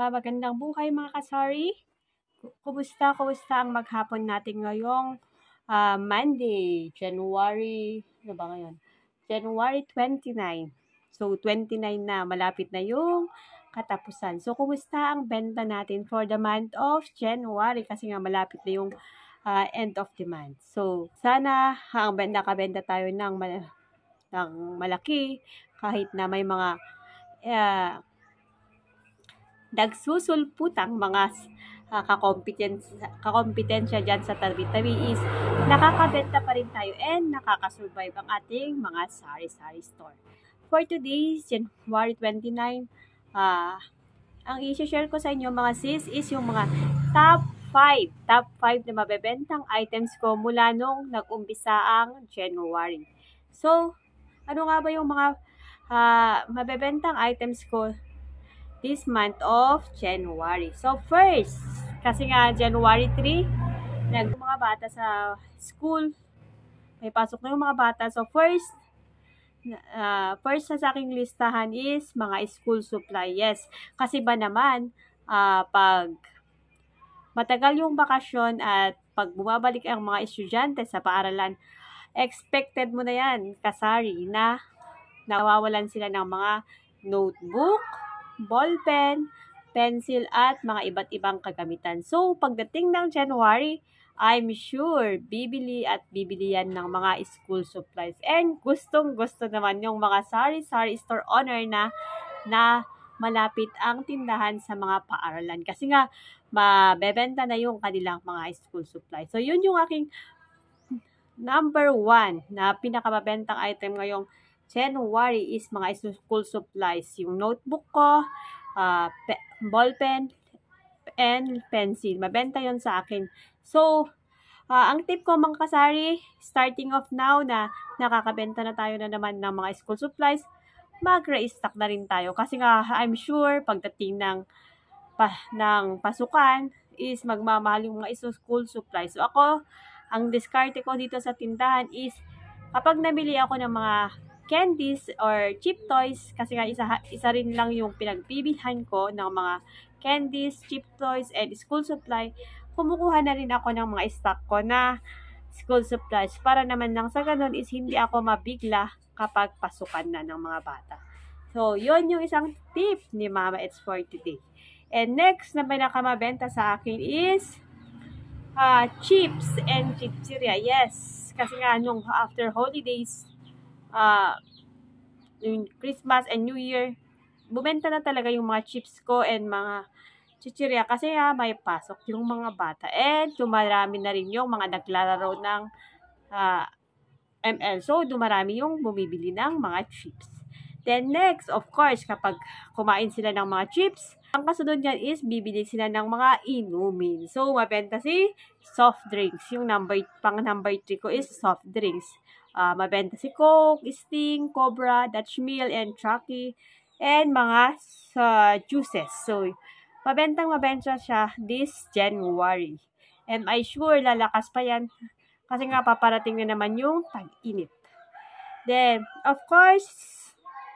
Magandang buhay mga kasari. Kumusta ang maghapon natin ngayong Monday, January, ano ba ngayon? January 29. So, 29 na, malapit na yung katapusan. So, kumusta ang benta natin for the month of January? Kasi nga malapit na yung end of the month. So, sana nakabenta tayo ng malaki kahit na may mga nagsusulputang mga kakompetensya dyan sa tabi-tabi is nakakabenta pa rin tayo and nakakasurvive ang ating mga sari-sari store. For today, January 29, ang i-share ko sa inyo mga sis is yung mga top 5 na mabebentang items ko mula nung nag-umpisa ang January. So, ano nga ba yung mga mabebentang items ko this month of January? So first, kasi nga January 3, mga bata sa school, may pasok na yung mga bata. So first sa aking listahan is mga school supply. Yes, kasi ba naman, pag matagal yung bakasyon at pag bumabalik ang mga estudyante sa paaralan, expected mo na yan, kasari, na nawawalan sila ng mga notebook, ballpen, pencil, at mga iba't ibang kagamitan. So, pagdating ng January, I'm sure bibili yan ng mga school supplies. And gustong-gusto naman yung mga sari-sari store owner na malapit ang tindahan sa mga paaralan. Kasi nga, mabebenta na yung kanilang mga school supplies. So, yun yung aking number 1 na pinakamabentang item ngayong January is mga school supplies. Yung notebook ko, ballpen, and pencil. Mabenta yon sa akin. So, ang tip ko mga kasari, starting off now na nakakabenta na tayo na naman ng mga school supplies, mag-restock na rin tayo. Kasi nga, I'm sure, pagdating ng pasukan, is magmamahal yung mga school supplies. So, ako, ang diskarte ko dito sa tindahan is, kapag nabili ako ng mga candies or cheap toys, kasi nga isa rin lang yung pinagbibilhan ko ng mga candies, cheap toys, and school supply, kumukuha na rin ako ng mga stock ko na school supplies para naman nang sa ganun is hindi ako mabigla kapag pasukan na ng mga bata. So, yun yung isang tip ni Mama It's for today. And next na pinakamabenta sa akin is chips and chicheria. Yes, kasi nga nung after holidays, yung Christmas and New Year, bumenta na talaga yung mga chips ko and mga chicheria kasi may pasok yung mga bata. And dumarami na rin yung mga naglalaro ng ML. So, dumarami yung bumibili ng mga chips. Then next, of course, kapag kumain sila ng mga chips, ang kasunod niyan is bibili sila ng mga inumin. So, mabenta si soft drinks. Yung pang number 3 ko is soft drinks. Mabenta si Coke, Sting, Cobra, Dutch Mill, and Chucky, and mga juices. So, mabenta siya this January. And I sure lalakas pa yan kasi nga paparating na naman yung tag-init. Then, of course,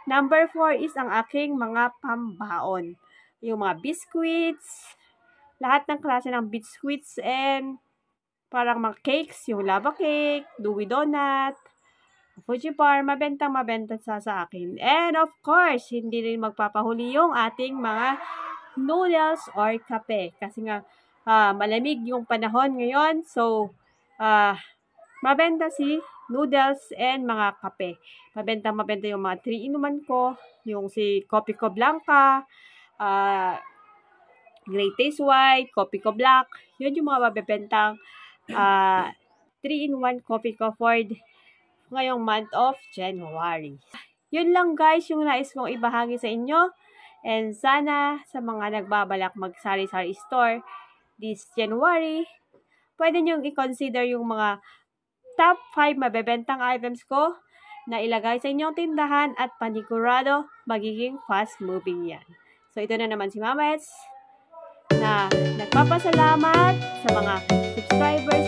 number 4 is ang aking mga pambaon. Yung mga biscuits, lahat ng klase ng biscuits and parang mga cakes, yung lava cake, Dewey Donut, Fuji Bar, mabenta sa akin. And of course, hindi rin magpapahuli yung ating mga noodles or kape. Kasi nga, malamig yung panahon ngayon. So, mabenta si noodles and mga kape. Mabenta yung mga 3-in-1 ko. Yung si Coffee ko Blanca, Great Taste White, Coffee ko Black. Yun yung mga mabebentang 3-in-1 coffee ko for ngayong month of January. Yun lang guys yung nais kong ibahagi sa inyo. And sana sa mga nagbabalak mag-sari-sari store this January, pwede nyo i-consider yung mga top 5 mabebentang items ko na ilagay sa inyong tindahan at panigurado magiging fast-moving yan. So ito na naman si Mama Eds na nagpapasalamat sa mga subscribers